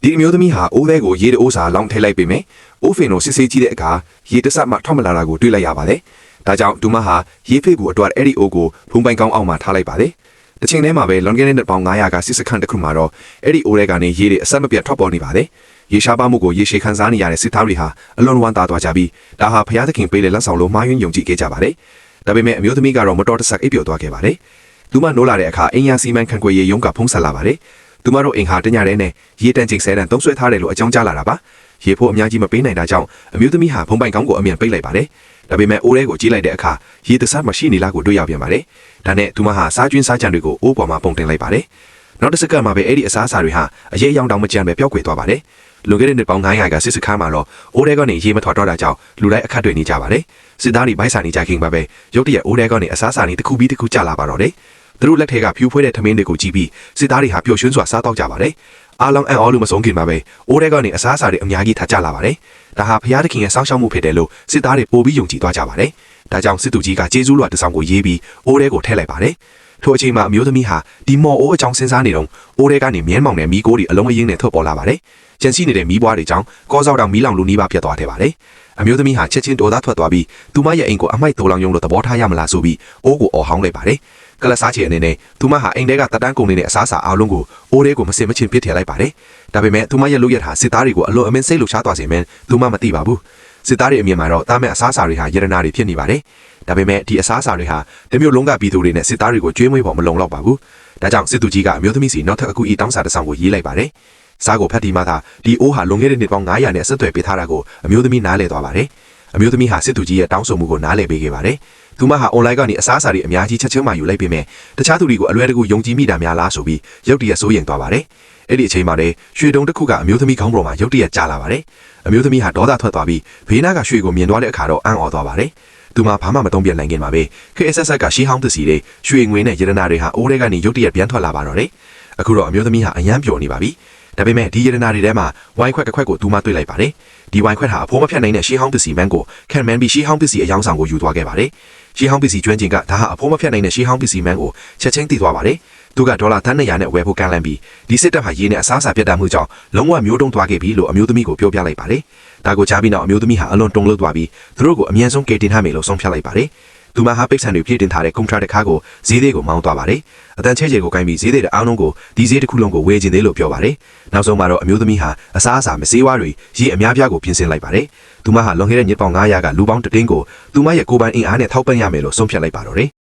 ဒီအမျိုးသမီးဟာအိုးထဲကိုရေတအိုးစာလောင်းထည့်လိုက်ပေမဲ့အိုးဖင်ကိုစစ်ဆေးကြည့်တဲ့အခါရေတစမှထွက်မလာတာကိုတွေ့လိုက်ရပါတယ်။ဒါကြောင့်သူမဟာရေဖိတ်ကိုအတွက်အဲ့ဒီအိုးကိုဖုံပိုင်ကောင်းအောင်မှထားလိုက်ပါတယ်။တစ်ချိန်တည်းမှာပဲလွန်ခဲ့တဲ့နှစ်ပေါင်း900ကစစ်စခန်းတစ်ခုမှာတော့အဲ့ဒီအိုးထဲကနေရေတွေအဆက်မပြတ်ထွက်ပေါ်နေပါတယ်။ရေရှားပါမှုကိုရေရှည်ခံစားနေရတဲ့စစ်သားတွေဟာအလွန်ဝမ်းသာသွားကြပြီးဒါဟာဖျားသခင်ပေးတဲ့လက်ဆောင်လို့မှားယွင်းယုံကြည်ခဲ့ကြပါတယ်။ဒါပေမဲ့အမျိုးသမီးကတော့မတော်တဆအိပ်ပျော်သွားခဲ့ပါတယ်။သူမနိုးလာတဲ့အခါအင်ယာစီမန်ခံခွေရေရုံးကဖုံးဆက်လာပါတယ်။သူမတို့အိမ်ဟာတညရဲနဲ့ရေတန်ချိန်10တန်သုံးဆွဲထားတယ်လို့အကြောင်းကြားလာတာပါ။ရေဖို့အများကြီးမပေးနိုင်တာကြောင့်အမျိုးသမီးဟာဖုံးပိုင်ကောင်းကိုအမြန်ပိတ်လိုက်ပါတယ်။ဒါပေမဲ့အိုးထဲကိုကြီးလိုက်တဲ့အခါရေတဆမရှိနေလားကိုတွေ့ရပြန်ပါတယ်။ဒါနဲ့သူမဟာစားကျွင်းစားကြံတွေကိုအိုးပေါ်မှာပုံတင်လိုက်ပါတယ်။နောက်တစ်စက္ကန့်မှာပဲအဲ့ဒီအစားအစာတွေဟာအရေးအယောင်တောင်မကြမ်းပဲပျောက်ကွယ်သွားပါတယ်။လူခဲ့တဲ့နှစ်ပေါင်း900ကစစ်စခန်းမှာတော့အိုးထဲကနေရေမထွက်တော့တာကြောင့်လူတိုင်းအခက်တွေ့နေကြပါတယ်။စစ်သားတွေဘိုက်စာနေကြခင်ပါပဲရုတ်တရက်အိုးထဲကနေအစားအစာတွေတစ်ခုပြီးတစ်ခုကျလာပါတော့တယ်။သူတို့လက်ထဲကဖြူဖွေးတဲ့ထမင်းတွေကိုကြည့်ပြီးစစ်သားတွေဟာပျော်ရွှင်စွာစားတော့ကြပါတယ်။အားလုံးအံ့ဩလို့မဆုံးခင်ပါပဲအိုးထဲကနေအစားအစာတွေအများကြီးထပ်ကျလာပါတယ်။ဒါဟာဖျားသခင်ရဲ့စောင့်ရှောက်မှုဖြစ်တယ်လို့စစ်သားတွေပို့ပြီးယုံကြည်သွားကြပါတယ်။ဒါကြောင့်စစ်သူကြီးကကျေးဇူးလွှာတစ်စောင်ကိုရေးပြီးအိုးထဲကိုထည့်လိုက်ပါတယ်။ထိုအချိန်မှာအမျိုးသမီးဟာဒီမော်အိုးအကြောင်းစဉ်းစားနေတော့အိုးထဲကနေမြဲမောင်တဲ့မီးကိုတွေအလုံးအရင်းနဲ့ထွက်ပေါ်လာပါတယ်။ကျန်ရှိနေတဲ့မီးပွားတွေကြောင့်ကောစောက်တောင်မီးလောင်လူနီးပါးပြတ်သွားခဲ့ပါတယ်။အမျိုးသမီးဟာချက်ချင်းဒေါသထွက်သွားပြီးသူမရဲ့အိမ်ကိုအမိုက်တိုးလောင်ယုံလို့သဘောထားရမလားဆိုပြီးအိုးကိုအော်ဟောင်းလိုက်ပါတယ်။ကလစားချေအနေနဲ့သူမဟာအိမ်ထဲကတတန်းကုန်နေတဲ့အစားအစာအားလုံးကိုအိုးထဲကိုမစင်မချင်းပစ်ထည့်လိုက်ပါတယ်။ဒါပေမဲ့သူမရဲ့လူရထားစစ်သားတွေကိုအလွန်အမင်းစိတ်လှုပ်ရှားသွားစေမယ်သူမမသိပါဘူး။စစ်သားတွေအမြင်မှာတော့တားမဲ့အစားအစာတွေဟာယရနာတွေဖြစ်နေပါတယ်။ဒါပေမဲ့ဒီအစားအစာတွေဟာတမျိုးလုံးကပြည်သူတွေနဲ့စစ်သားတွေကိုကျွေးမွေးဖို့မလုံလောက်ပါဘူး။ဒါကြောင့်စစ်သူကြီးကအမျိုးသမီးစီနောက်ထပ်အကူအီတောင်းစာတစ်ဆောင်ကိုရေးလိုက်ပါတယ်။စားကိုဖတ်ဒီမှသာဒီအိုးဟာလွန်ခဲ့တဲ့နှစ်ပေါင်း900နဲ့ဆက်သွယ်ပေးထားတာကိုအမျိုးသမီးနားလည်သွားပါတယ်။အမျိုးသမီးဟာစစ်သူကြီးရဲ့တောင်းဆိုမှုကိုနားလည်ပေးခဲ့ပါတယ်။သူမဟာအွန်လိုင်းကနေအစားအစာတွေအများကြီးချက်ချင်းမှယူလိုက်ပေမဲ့တခြားသူတွေကိုအလွယ်တကူယုံကြည်မိတာများလားဆိုပြီးရုတ်တရက်စိုးရိမ်သွားပါတယ်။အဲ့ဒီအချိန်မှာလေရွှေတုံးတစ်ခုကအမျိုးသမီးခေါင်းပေါ်မှာရုတ်တရက်ကျလာပါတယ်။အမျိုးသမီးဟာဒေါသထွက်သွားပြီးဘေးနားကရွှေကိုမြင်သွားတဲ့အခါတော့အံ့ဩသွားပါတယ်။သူမဘာမှမတုံ့ပြန်နိုင်ခင်မှာပဲ KSS ကရှီးဟောင်းသစီတွေရွှေငွေနဲ့ရတနာတွေဟာအိုးထဲကနေရုတ်တရက်ပြန်ထွက်လာပါတော့တယ်။အခုတော့အမျိုးသမီးဟာအယမ်းပျော်နေပါပြီ။ဒါပေမဲ့ဒီရတနာတွေထဲမှာဝိုင်းခွက်တစ်ခွက်ကိုသူမတွေ့လိုက်ပါတယ်။ဒီဝိုင်းခွက်ဟာအဖိုးမဖြတ်နိုင်တဲ့ရှီးဟောင်းသစီမန်းကိုခံမန်ပြီးရှီးဟောင်းသစီအယောင်ဆောင်ကိုယူသွားခဲ့ပါတယ်။ရှီးဟောင်းပစ္စည်းကျွမ်းကျင်ကဒါဟာအဖိုးမဖြတ်နိုင်တဲ့ရှီးဟောင်းပစ္စည်းမန်းကိုချက်ချင်းသိသွားပါတယ်။သူကဒေါ်လာ100နဲ့ဝယ်ဖို့ကမ်းလှမ်းပြီးဒီစစ်တပ်ဟာရေးနဲ့အစားအစာပြတ်တတ်မှုကြောင့်လုံးဝမျိုးတုံးသွားခဲ့ပြီလို့အမျိုးသမီးကိုပြောပြလိုက်ပါတယ်။ဒါကိုကြားပြီးနောက်အမျိုးသမီးဟာအလွန်တုန်လှုပ်သွားပြီးသူတို့ကိုအမြန်ဆုံးကယ်တင်ထားမယ်လို့ဆုံးဖြတ်လိုက်ပါတယ်။သူမဟာပိတ်ဆန်တွေပြည့်တင်ထားတဲ့ကွန်ထရာတစ်ခါကိုဈေးတွေကိုမောင်းသွားပါတယ်။အတန်ချဲချဲကိုကိုင်းပြီးဈေးတွေအားလုံးကိုဒီဈေးတစ်ခုလုံးကိုဝယ်ခြင်းသေးလို့ပြောပါတယ်။နောက်ဆုံးမှာတော့အမျိုးသမီးဟာအစားအစာမစေးဝါးတွေရေအများပြားကိုပြင်ဆင်လိုက်ပါတယ်။သူမဟာလွန်ခဲ့တဲ့နှစ်ပေါင်း900ကလူပေါင်းတတင်းကိုသူမရဲ့ကိုယ်ပိုင်အင်အားနဲ့ထောက်ပံ့ရမယ်လို့ဆုံးဖြတ်လိုက်ပါတော့တယ်